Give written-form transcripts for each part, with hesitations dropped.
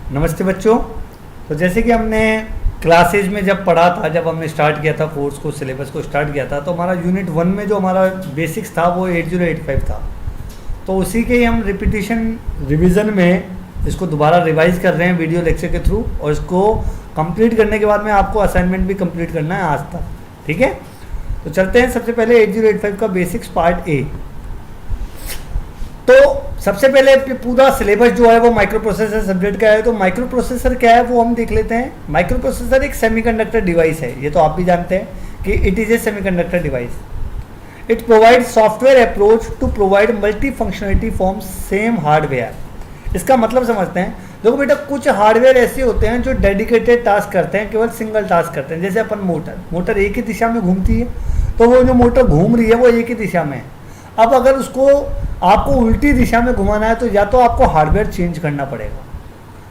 नमस्ते बच्चों। तो जैसे कि हमने क्लासेज में जब पढ़ा था, जब हमने स्टार्ट किया था कोर्स को, सिलेबस को स्टार्ट किया था, तो हमारा यूनिट 1 में जो हमारा बेसिक्स था वो 8085 था। तो उसी के ही हम रिपीटिशन रिवीजन में इसको दोबारा रिवाइज कर रहे हैं वीडियो लेक्चर के थ्रू, और इसको कंप्लीट करने के बाद में आपको असाइनमेंट भी कंप्लीट करना है आज तक। ठीक है, तो चलते हैं सबसे पहले 8085 का बेसिक्स पार्ट ए। तो सबसे पहले पूरा सिलेबस जो है वो माइक्रो प्रोसेसर सब्जेक्ट का है। तो माइक्रो प्रोसेसर क्या है वो हम देख लेते हैं। माइक्रो प्रोसेसर एक सेमीकंडक्टर डिवाइस है, ये तो आप भी जानते हैं कि it is a semiconductor device. It provide software approach to provide multi functionality from same hardware. इसका मतलब समझते हैं। देखो बेटा, कुछ हार्डवेयर ऐसे होते हैं जो डेडिकेटेड टास्क करते हैं, केवल सिंगल टास्क करते हैं। जैसे अपन मोटर एक ही दिशा में घूमती है, तो वो जो मोटर घूम रही है वो एक ही दिशा में है। अब अगर उसको आपको उल्टी दिशा में घुमाना है तो या तो आपको हार्डवेयर चेंज करना पड़ेगा,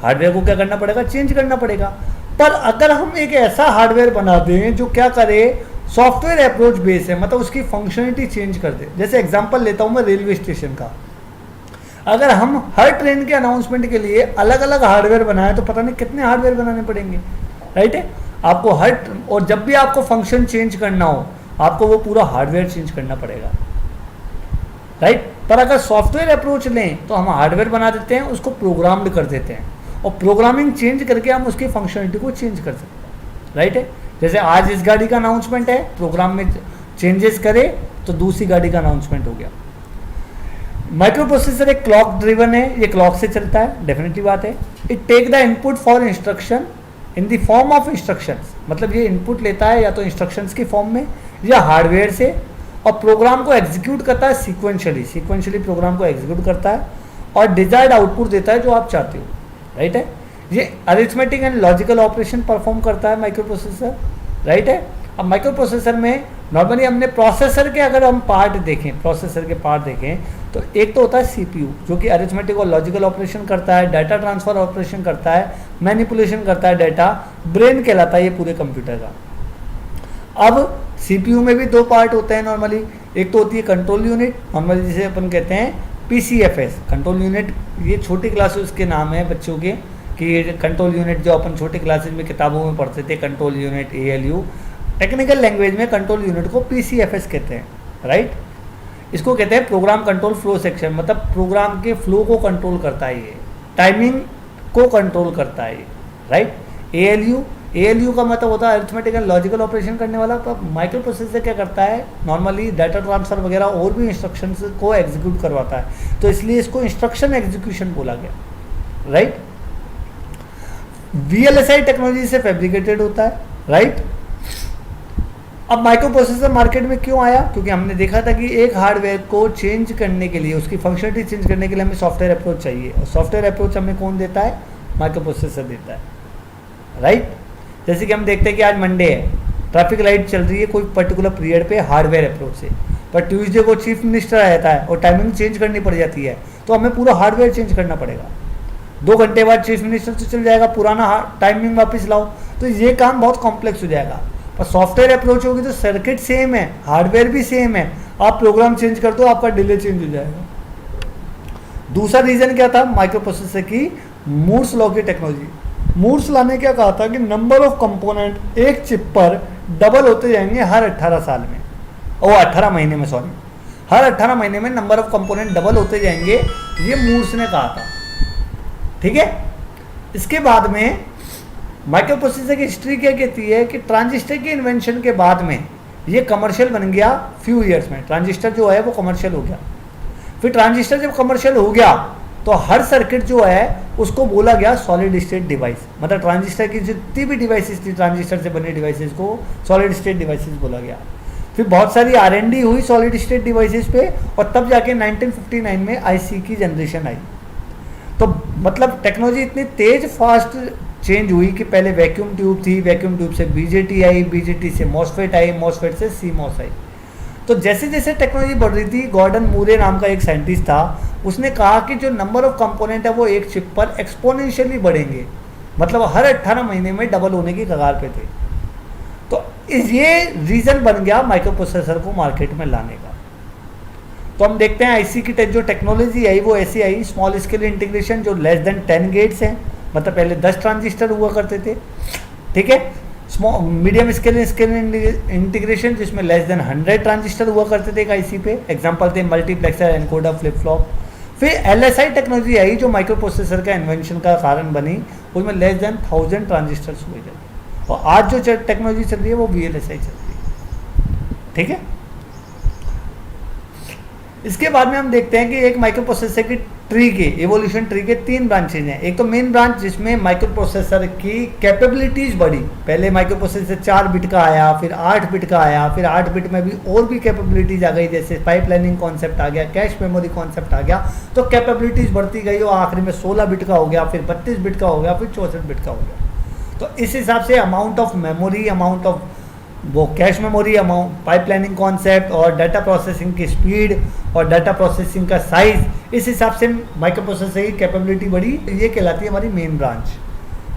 हार्डवेयर को क्या करना पड़ेगा, चेंज करना पड़ेगा। पर अगर हम एक ऐसा हार्डवेयर बना दें जो क्या करे, सॉफ्टवेयर अप्रोच बेस है, मतलब उसकी फंक्शनलिटी चेंज कर दे। जैसे एग्जांपल लेता हूं मैं रेलवे स्टेशन का। अगर हम हर ट्रेन के अनाउंसमेंट के लिए अलग अलग हार्डवेयर बनाए तो पता नहीं कितने हार्डवेयर बनाने पड़ेंगे, राइट है। आपको और जब भी आपको फंक्शन चेंज करना हो आपको वो पूरा हार्डवेयर चेंज करना पड़ेगा, राइट। पर अगर सॉफ्टवेयर अप्रोच लें तो हम हार्डवेयर बना देते हैं, उसको प्रोग्राम्ड कर देते हैं, और प्रोग्रामिंग चेंज करके हम उसकी फंक्शनलिटी को चेंज कर सकते हैं, राइट है। जैसे आज इस गाड़ी का अनाउंसमेंट है, प्रोग्राम में चेंजेस करे तो दूसरी गाड़ी का अनाउंसमेंट हो गया। माइक्रो प्रोसेसर एक क्लॉक ड्रिवन है, ये क्लॉक से चलता है, डेफिनेटली बात है। It take the input for instruction in the form of instructions, मतलब ये इनपुट लेता है या तो इंस्ट्रक्शंस की फॉर्म में या हार्डवेयर से, और प्रोग्राम को एग्जीक्यूट करता है सीक्वेंशियली प्रोग्राम को एग्जीक्यूट करता है और डिजायर्ड आउटपुट देता है जो आप चाहते हो, राइट है। ये arithmetic and logical operation perform करता है माइक्रो प्रोसेसर, राइट है। अब माइक्रो प्रोसेसर में नॉर्मली हमने प्रोसेसर के अगर हम पार्ट देखें, प्रोसेसर के पार्ट देखें तो एक तो होता है सीपीयू जो कि अरिथमेटिक और लॉजिकल ऑपरेशन करता है, डाटा ट्रांसफर ऑपरेशन करता है, मैनिपुलेशन करता है डाटा, ब्रेन कहलाता है ये पूरे कंप्यूटर का। अब सीपीयू में भी दो पार्ट होते हैं नॉर्मली, एक तो होती है कंट्रोल यूनिट, नॉर्मली जिसे अपन कहते हैं पीसीएफएस कंट्रोल यूनिट। ये छोटी क्लासेस के नाम है बच्चों के कि कंट्रोल यूनिट जो अपन छोटी क्लासेस में किताबों में पढ़ते थे, control unit ALU. Technical language में कंट्रोल यूनिट को पीसीएफएस कहते हैं, राइट। इसको कहते हैं प्रोग्राम कंट्रोल फ्लो सेक्शन, मतलब प्रोग्राम के फ्लो को कंट्रोल करता है, ये टाइमिंग को कंट्रोल करता है, राइट। एएलयू का मतलब होता है अरिथमेटिक एंड लॉजिकल ऑपरेशन करने वाला। तो माइक्रो प्रोसेसर क्या करता है, नॉर्मली डाटा ट्रांसफर वगैरह और भी इंस्ट्रक्शंस को एग्जीक्यूट करवाता है, तो इसलिए इसको इंस्ट्रक्शन एग्जीक्यूशन बोला गया, राइट। वीएलएसआई टेक्नोलॉजी से फैब्रिकेटेड होता है, राइट। अब माइक्रो प्रोसेसर मार्केट में क्यों आया, क्योंकि हमने देखा था कि एक हार्डवेयर को चेंज करने के लिए, उसकी फंक्शनलिटी चेंज करने के लिए हमें सॉफ्टवेयर अप्रोच चाहिए, और सॉफ्टवेयर अप्रोच हमें कौन देता है, माइक्रो प्रोसेसर देता है, राइट। जैसे कि हम देखते हैं कि आज मंडे है, ट्रैफिक लाइट चल रही है कोई पर्टिकुलर पीरियड पे हार्डवेयर अप्रोच से, पर ट्यूसडे को चीफ मिनिस्टर रहता है और टाइमिंग चेंज करनी पड़ जाती है, तो हमें पूरा हार्डवेयर चेंज करना पड़ेगा। 2 घंटे बाद चीफ मिनिस्टर से चल जाएगा, पुराना टाइमिंग वापस लाओ, तो ये काम बहुत कॉम्प्लेक्स हो जाएगा। पर सॉफ्टवेयर अप्रोच होगी तो सर्किट सेम है, हार्डवेयर भी सेम है, आप प्रोग्राम चेंज कर दो, आपका डिले चेंज हो जाएगा। दूसरा रीजन क्या था माइक्रो प्रोसेसर की, मूर्स लॉ की टेक्नोलॉजी। मूर्स लॉ ने क्या कहा था कि नंबर ऑफ कंपोनेंट एक चिप पर डबल होते जाएंगे हर 18 साल में, ओ 18 महीने में, सॉरी, हर 18 महीने में नंबर ऑफ कंपोनेंट डबल होते जाएंगे, ये मूर्स ने कहा था, ठीक है। इसके बाद में माइक्रो प्रोसेसर की हिस्ट्री क्या कहती है कि ट्रांजिस्टर के इन्वेंशन के बाद में ये कमर्शियल बन गया, फ्यू ईयर्स में ट्रांजिस्टर जो है वो कमर्शियल हो गया। फिर ट्रांजिस्टर जब कमर्शियल हो गया तो हर सर्किट जो है उसको बोला गया सॉलिड स्टेट डिवाइस, मतलब ट्रांजिस्टर की जितनी भी डिवाइसेस थी, ट्रांजिस्टर से बने डिवाइसेस को सॉलिड स्टेट डिवाइसेस बोला गया। फिर बहुत सारी R&D हुई सॉलिड स्टेट डिवाइसेस पे, और तब जाके 1959 में आईसी की जनरेशन आई। तो मतलब टेक्नोलॉजी इतनी तेज फास्ट चेंज हुई कि पहले वैक्यूम ट्यूब थी, वैक्यूम ट्यूब से बीजेटी आई, बीजेटी से मॉसफेट आई, मॉसफेट से सीमॉस आई। तो जैसे जैसे टेक्नोलॉजी बढ़ रही थी, गॉर्डन मूरे नाम का एक साइंटिस्ट था, उसने कहा कि जो नंबर ऑफ कंपोनेंट है वो एक चिप पर एक्सपोनेंशियली बढ़ेंगे, मतलब हर 18 महीने में डबल होने की कगार पे थे। तो ये रीजन बन गया माइक्रो प्रोसेसर को मार्केट में लाने का। तो हम देखते हैं आईसी की जो टेक्नोलॉजी आई वो ऐसी आई, स्मॉल स्केल इंटीग्रेशन जो लेस देन 10 गेट्स हैं, मतलब पहले 10 ट्रांजिस्टर हुआ करते थे, ठीक है। स्मॉल मीडियम स्केल इंटीग्रेशन जिसमें लेस देन 100 ट्रांजिस्टर हुआ करते थे एक आईसी पे, एग्जांपल थे मल्टीप्लेक्सर, एनकोडर, फ्लिप फ्लॉप। फिर एलएसआई टेक्नोलॉजी आई जो माइक्रो प्रोसेसर का इन्वेंशन का कारण बनी, उसमें लेस देन 1000 ट्रांजिस्टर्स हुए थे। और आज जो टेक्नोलॉजी चल रही है वो वीएलएसआई चल रही है, ठीक है। इसके बाद में हम देखते हैं कि एक माइक्रो प्रोसेसर की ट्री के एवोल्यूशन ट्री के 3 ब्रांचेज हैं। एक तो मेन ब्रांच जिसमें माइक्रो प्रोसेसर की कैपेबिलिटीज बढ़ी। पहले माइक्रो प्रोसेसर 4 बिट का आया, फिर 8 बिट का आया, फिर 8 बिट में भी और भी कैपेबिलिटीज आ गई, जैसे पाइपलाइनिंग कॉन्सेप्ट आ गया, कैश मेमोरी कॉन्सेप्ट आ गया, तो कैपेबिलिटीज बढ़ती गई और आखिरी में 16 बिट का हो गया, फिर 32 बिट का हो गया, फिर 64 बिट का हो गया। तो इस हिसाब से amount of memory, amount of वो cache memory, amount, pipelining concept और डाटा प्रोसेसिंग की स्पीड और डाटा प्रोसेसिंग का साइज, इस हिसाब से माइक्रो प्रोसेसर की कैपेबिलिटी बढ़ी। ये कहलाती है हमारी मेन ब्रांच,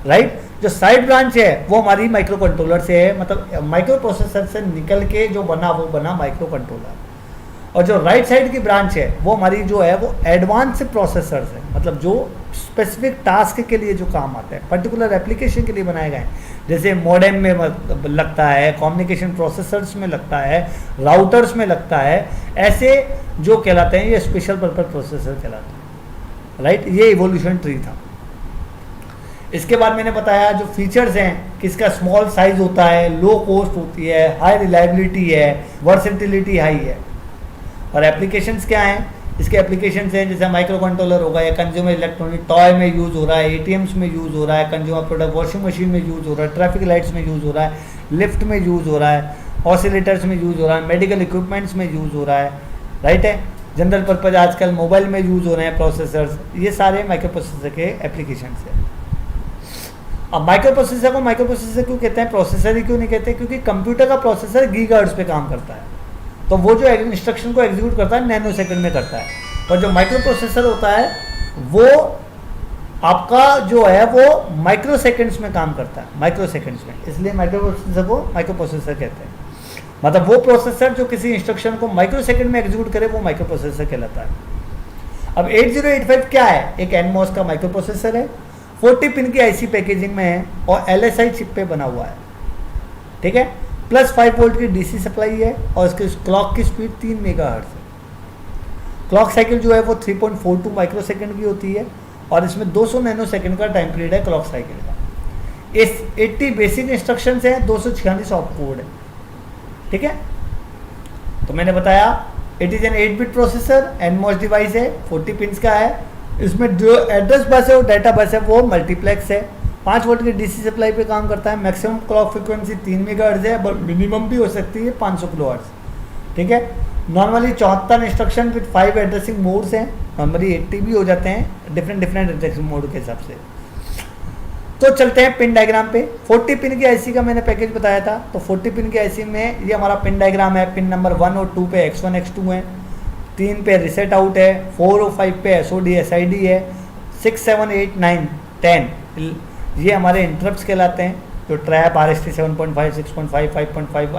राइट। जो साइड ब्रांच है वो हमारी माइक्रो कंट्रोलर से है, मतलब माइक्रो प्रोसेसर से निकल के जो बना वो बना माइक्रो कंट्रोलर। और जो राइट साइड की ब्रांच है वो हमारी जो है वो एडवांस प्रोसेसर्स है, मतलब जो स्पेसिफिक टास्क के लिए जो काम आता है, पर्टिकुलर एप्लीकेशन के लिए बनाए गए हैं, जैसे मॉडेम में लगता है, कम्युनिकेशन प्रोसेसर्स में लगता है, राउटर्स में लगता है, ऐसे जो कहलाते हैं ये स्पेशल पर्पज प्रोसेसर कहलाते हैं, राइट। ये इवोल्यूशन ट्री था। इसके बाद मैंने बताया जो फीचर्स हैं कि इसका स्मॉल साइज होता है, लो कॉस्ट होती है, हाई रिलायबिलिटी है, वर्सेटिलिटी हाई है। और एप्लीकेशंस क्या हैं, इसके एप्लीकेशंस हैं जैसे माइक्रो कंट्रोलर होगा या कंज्यूमर इलेक्ट्रॉनिक टॉय में यूज़ हो रहा है, एटीएम्स में यूज़ हो रहा है, कंज्यूमर प्रोडक्ट वॉशिंग मशीन में यूज़ हो रहा है, ट्रैफिक लाइट्स में यूज़ हो रहा है, लिफ्ट में यूज़ हो रहा है, ऑसिलेटर्स में यूज़ हो रहा है, मेडिकल इक्विपमेंट्स में यूज़ हो रहा है, राइट है। जनरल पर्पज आजकल मोबाइल में यूज़ हो रहे हैं प्रोसेसर्स, ये सारे माइक्रो प्रोसेसर के एप्लीकेशंस हैं। अब माइक्रो प्रोसेसर को माइक्रो प्रोसेसर क्यों कहते हैं, प्रोसेसर ही क्यों नहीं कहते, क्योंकि कंप्यूटर का प्रोसेसर गीगाहर्ट्ज़ पे काम करता है, तो वो जो इंस्ट्रक्शन को एग्जीक्यूट करता है नैनो सेकंड में करता है। और जो माइक्रो प्रोसेसर होता है वो आपका जो है वो माइक्रो सेकंड्स में काम करता है, माइक्रो सेकंड्स में, इसलिए माइक्रो प्रोसेसर को माइक्रो प्रोसेसर कहते हैं। मतलब वो प्रोसेसर जो किसी इंस्ट्रक्शन को माइक्रो सेकंड में एग्जीक्यूट करे वो माइक्रो प्रोसेसर कहलाता है। अब 8085 क्या है, एक एनमॉस का माइक्रो प्रोसेसर है, 40 पिन की आईसी पैकेजिंग में है और एलएसआई चिप पे बना हुआ है, ठीक है। प्लस 5 वोल्ट की डीसी सप्लाई है और इसकी क्लॉक की स्पीड 3 मेगाहर्ट्ज़ है। क्लॉक साइकिल जो है वो 3.42 माइक्रो सेकेंड की होती है और इसमें 200 नैनो सेकेंड का टाइम पीरियड है क्लॉक साइकिल का। इस 80 बेसिक इंस्ट्रक्शंस हैं, 246 ऑप कोड है, ठीक है। तो मैंने बताया it is an 8 bit processor, NMOS device है, 40 पिन का है। इसमें जो एड्रेस बस है और डाटा बस है वो मल्टीप्लेक्स है, 5 वोल्ट की डीसी सप्लाई पे काम करता है। मैक्सिमम क्लॉक फ्रिक्वेंसी 3 मेगाहर्ट्ज़ है, बट मिनिमम भी हो सकती है 500 किलोहर्ट्ज़, ठीक है। Normally 74 instruction with 5 addressing modes हैं, नॉर्मली 80 भी हो जाते हैं डिफरेंट एड्रेसिंग मोड के हिसाब से। तो चलते हैं पिन डायग्राम पे। 40 पिन की आईसी का मैंने पैकेज बताया था, तो 40 पिन की आईसी में ये हमारा पिन डायग्राम है। पिन नंबर 1 और 2 पे X1 X2 है, 3 पे रिसेट आउट है, 4 और 5 पे SOD SID है, 6 7 8 9 10 ये हमारे इंटरप्ट्स कहलाते हैं, जो ट्रैप RST 7.5 6.5 5.5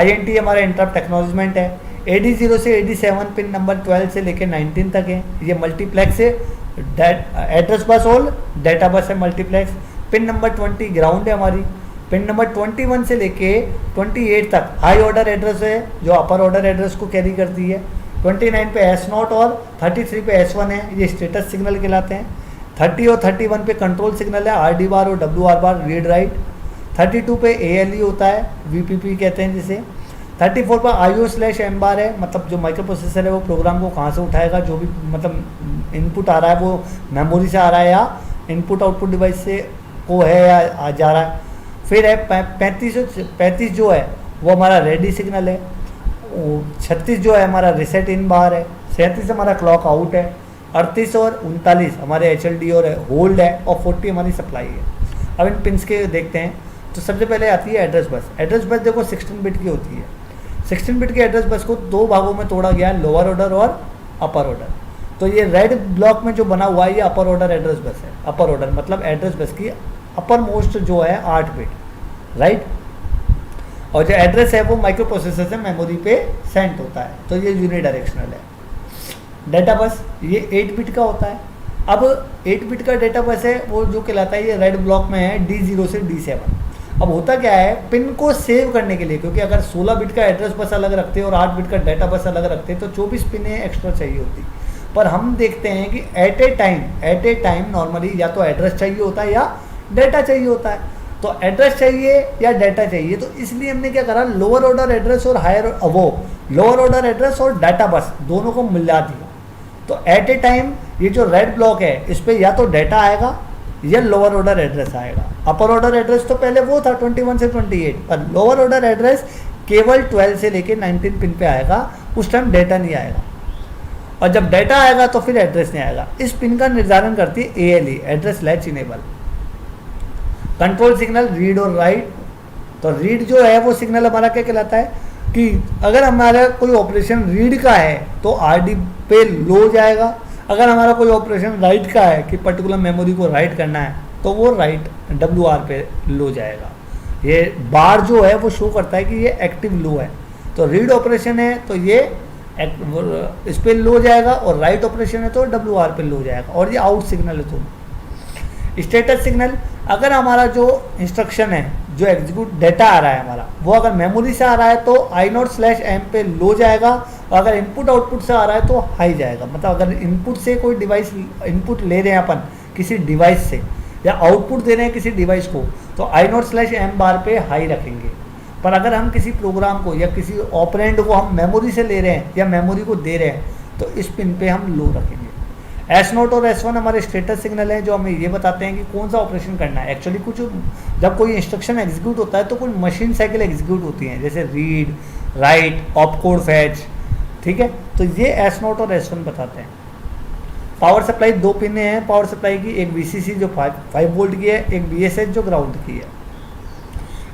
INT हमारा इंटरप्ट एक्नॉलेजमेंट है। AD0 से AD7 पिन नंबर 12 से लेकर 19 तक है, ये मल्टीप्लेक्स है। एड्रेस बस और डाटा बस है मल्टीप्लेक्स। पिन नंबर 20 ग्राउंड है हमारी। पिन नंबर 21 से लेके 28 तक हाई ऑर्डर एड्रेस है, जो अपर ऑर्डर एड्रेस को कैरी करती है। 29 पे S0 और 33 पे S1 है, ये स्टेटस सिग्नल कहलाते हैं। 30 और 31 पे कंट्रोल सिग्नल है, RD बार और WR बार, रीड राइट। 32 पे ALE होता है, VPP कहते हैं जिसे। 34 पर IO/M बार है, मतलब जो माइक्रो प्रोसेसर है वो प्रोग्राम को कहाँ से उठाएगा, जो भी मतलब इनपुट आ रहा है वो मेमोरी से आ रहा है या इनपुट आउटपुट डिवाइस से को है या आ जा रहा है। फिर है 35 जो है वो हमारा रेडी सिग्नल है। 36 जो है हमारा रिसेट इन बार है। 37 हमारा क्लॉक आउट है। 38 और 39 हमारे HLD और होल्ड है, और 40 हमारी सप्लाई है। अब इन पिन्स के देखते हैं। तो सबसे पहले आती है एड्रेस बस। एड्रेस बस देखो 16 बिट की होती है। 16 बिट के एड्रेस बस को 2 भागों में तोड़ा गया है, लोअर ऑर्डर और अपर ऑर्डर। तो ये रेड ब्लॉक में जो बना हुआ है ये अपर ऑर्डर एड्रेस बस है। अपर ऑर्डर मतलब एड्रेस बस की अपर मोस्ट जो है 8 बिट, राइट। और जो एड्रेस है वो माइक्रो प्रोसेसर से मेमोरी पे सेंड होता है, तो ये यूनिडायरेक्शनल है। डाटा बस ये 8 बिट का होता है। अब 8 बिट का डेटा बस है वो जो कहलाता है, ये रेड ब्लॉक में है D0 से D7। अब होता क्या है, पिन को सेव करने के लिए, क्योंकि अगर 16 बिट का एड्रेस बस अलग रखते और 8 बिट का डेटा बस अलग रखते तो 24 पिनें एक्स्ट्रा चाहिए होती। पर हम देखते हैं कि एट ए टाइम नॉर्मली या तो एड्रेस चाहिए होता है या डेटा चाहिए होता है। तो एड्रेस चाहिए या डेटा चाहिए, तो इसलिए हमने क्या करा, लोअर ऑर्डर एड्रेस और हायर वो लोअर ऑर्डर एड्रेस और डाटा बस दोनों को मिला दिया। तो एट ए टाइम ये जो रेड ब्लॉक है इस पर या तो डेटा आएगा या लोअर ऑर्डर एड्रेस आएगा। अपर ऑर्डर एड्रेस तो पहले वो था 21 से 28, पर लोअर ऑर्डर एड्रेस केवल 12 से लेके 19 पिन पे आएगा, उस टाइम डेटा नहीं आएगा। और जब डेटा आएगा तो फिर एड्रेस नहीं आएगा। इस पिन का निर्धारण करती है ALE, address latch enable. Control signal read और राइट। तो रीड जो है वो सिग्नल हमारा क्या कहलाता है कि अगर हमारा कोई ऑपरेशन रीड का है तो RD पे लो जाएगा, अगर हमारा कोई ऑपरेशन राइट का है कि पर्टिकुलर मेमोरी को राइट करना है तो वो राइट WR पे लो जाएगा। ये बार जो है वो शो करता है कि ये एक्टिव लो है। तो रीड ऑपरेशन है तो ये इस पे लो जाएगा, और राइट ऑपरेशन है तो WR पे लो जाएगा, और ये आउट सिग्नल है। तो स्टेटस सिग्नल, अगर हमारा जो इंस्ट्रक्शन है, जो एग्जीक्यूट डेटा आ रहा है हमारा, वो अगर मेमोरी से आ रहा है तो I0/M पे लो जाएगा, और अगर इनपुट आउटपुट से आ रहा है तो हाई जाएगा। मतलब अगर इनपुट से कोई डिवाइस इनपुट ले रहे हैं अपन किसी डिवाइस से, या आउटपुट दे रहे हैं किसी डिवाइस को, तो I0/M बार पे हाई रखेंगे। पर अगर हम किसी प्रोग्राम को या किसी ऑपरेंड को हम मेमोरी से ले रहे हैं या मेमोरी को दे रहे हैं तो इस पिन पे हम लो रखेंगे। S0 और S1 हमारे स्टेटस सिग्नल हैं जो हमें ये बताते हैं कि कौन सा ऑपरेशन करना है। एक्चुअली कुछ जब कोई इंस्ट्रक्शन एग्जीक्यूट होता है तो कुछ मशीन साइकिल एग्जीक्यूट होती हैं, जैसे रीड, राइट, ऑपकोड फैच, ठीक है। तो ये S0 और S1 बताते हैं। पावर सप्लाई 2 पिनें हैं पावर सप्लाई की, एक VCC जो 5 वोल्ट की है, एक VSH जो ग्राउंड की है।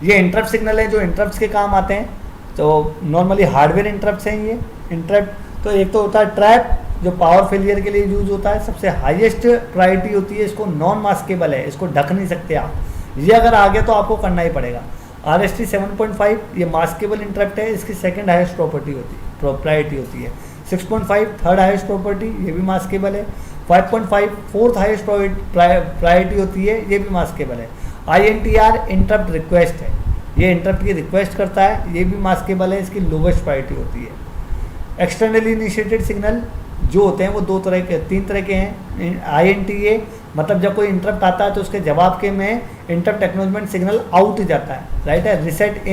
ये इंटरप्ट सिग्नल है जो इंटरप्ट के काम आते हैं। तो नॉर्मली हार्डवेयर इंटरप्ट हैं ये इंटरप्ट। तो एक तो होता है ट्रैप जो पावर फेलियर के लिए यूज होता है, सबसे हाईएस्ट प्रायोरिटी होती है, इसको नॉन मास्केबल है, इसको ढक नहीं सकते आप, ये अगर आ गया तो आपको करना ही पड़ेगा। RST 7.5 ये मास्केबल इंटरप्ट है, इसकी सेकंड हाईएस्ट प्रायोरिटी होती है। 6.5 थर्ड हाईएस्ट प्रॉपर्टी, ये भी मास्केबल है। 5.5 फोर्थ हाईएस्ट प्रायोरिटी होती है, ये भी मास्केबल है। INTR इंटरप्ट रिक्वेस्ट है, ये इंटरप्ट की रिक्वेस्ट करता है, ये भी मास्केबल है, इसकी लोवेस्ट प्रायोरिटी होती है। एक्सटर्नली इनिशिएटेड सिग्नल जो होते हैं वो 3 तरह के हैं। INTA मतलब जब कोई इंटरप्ट आता है तो उसके जवाब के में इंटरप्ट एक्नॉलेजमेंट सिग्नल आउट जाता है, राइट है। रिसेट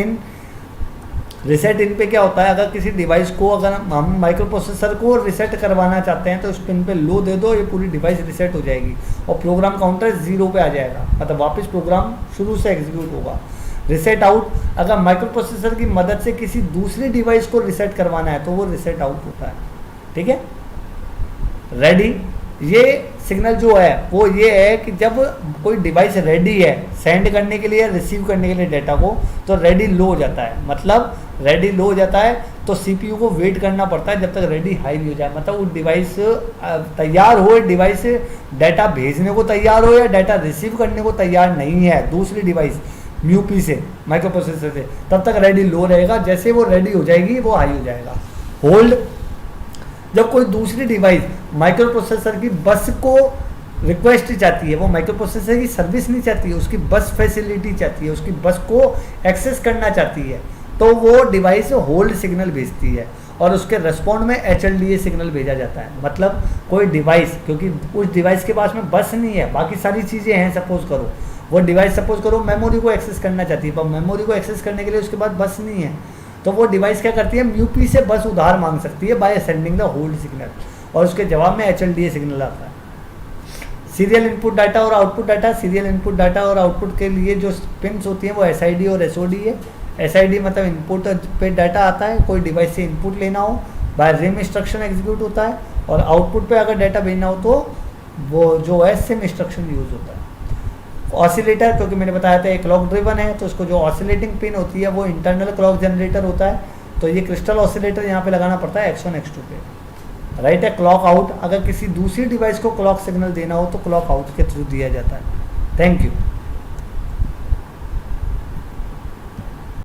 इन पे क्या होता है, अगर किसी डिवाइस को अगर हम माइक्रो प्रोसेसर को रिसेट करवाना चाहते हैं तो उस पिन पे लो दे दो, ये पूरी डिवाइस रिसेट हो जाएगी और प्रोग्राम काउंटर 0 पे आ जाएगा, मतलब वापस प्रोग्राम शुरू से एग्जीक्यूट होगा। रिसेट आउट, अगर माइक्रो प्रोसेसर की मदद से किसी दूसरी डिवाइस को रिसेट करवाना है तो वो रिसेट आउट होता है, ठीक है। रेडी, ये सिग्नल जो है वो ये है कि जब कोई डिवाइस रेडी है सेंड करने के लिए, रिसीव करने के लिए डेटा को, तो रेडी लो हो जाता है। मतलब रेडी लो हो जाता है तो CPU को वेट करना पड़ता है जब तक रेडी हाई नहीं हो जाए, मतलब वो डिवाइस तैयार हो, डिवाइस डाटा भेजने को तैयार हो या डाटा रिसीव करने को तैयार नहीं है दूसरी डिवाइस MUP से, माइक्रो प्रोसेसर से, तब तक रेडी लो रहेगा। जैसे वो रेडी हो जाएगी वो हाई हो जाएगा। होल्ड, जब कोई दूसरी डिवाइस माइक्रो प्रोसेसर की बस को रिक्वेस्ट चाहती है, वो माइक्रो प्रोसेसर की सर्विस नहीं चाहती है, उसकी बस फैसिलिटी चाहती है, उसकी बस को एक्सेस करना चाहती है, तो वो डिवाइस होल्ड सिग्नल भेजती है और उसके रेस्पॉन्ड में HLDA सिग्नल भेजा जाता है। मतलब कोई डिवाइस, क्योंकि उस डिवाइस के पास में बस नहीं है, बाकी सारी चीज़ें हैं, सपोज करो वो डिवाइस सपोज करो मेमोरी को एक्सेस करना चाहती है, पर मेमोरी को एक्सेस करने के लिए उसके पास बस नहीं है, तो वो डिवाइस क्या करती है, MUP से बस उधार मांग सकती है by sending the hold signal, और उसके जवाब में HLDA सिग्नल आता है। सीरियल इनपुट डाटा और output data, serial input data और आउटपुट के लिए जो पिन्स होती हैं वो SID और SOD है। SID मतलब इनपुट पे डाटा आता है, कोई डिवाइस से इनपुट लेना हो, बाय रिम इंस्ट्रक्शन एग्जीक्यूट होता है, और आउटपुट पे अगर डाटा भेजना हो तो वो जो है सिम इंस्ट्रक्शन यूज होता है। ऑसिलेटर, क्योंकि मैंने बताया था एक क्लॉक ड्रिवन है, तो उसको जो ऑसिलेटिंग पिन होती है वो इंटरनल क्लॉक जनरेटर होता है, तो ये क्रिस्टल ऑसिलेटर यहाँ पे लगाना पड़ता है X1 X2 पे, राइट है। क्लॉक आउट, अगर किसी दूसरी डिवाइस को क्लॉक सिग्नल देना हो तो क्लॉक आउट के थ्रू दिया जाता है। Thank you.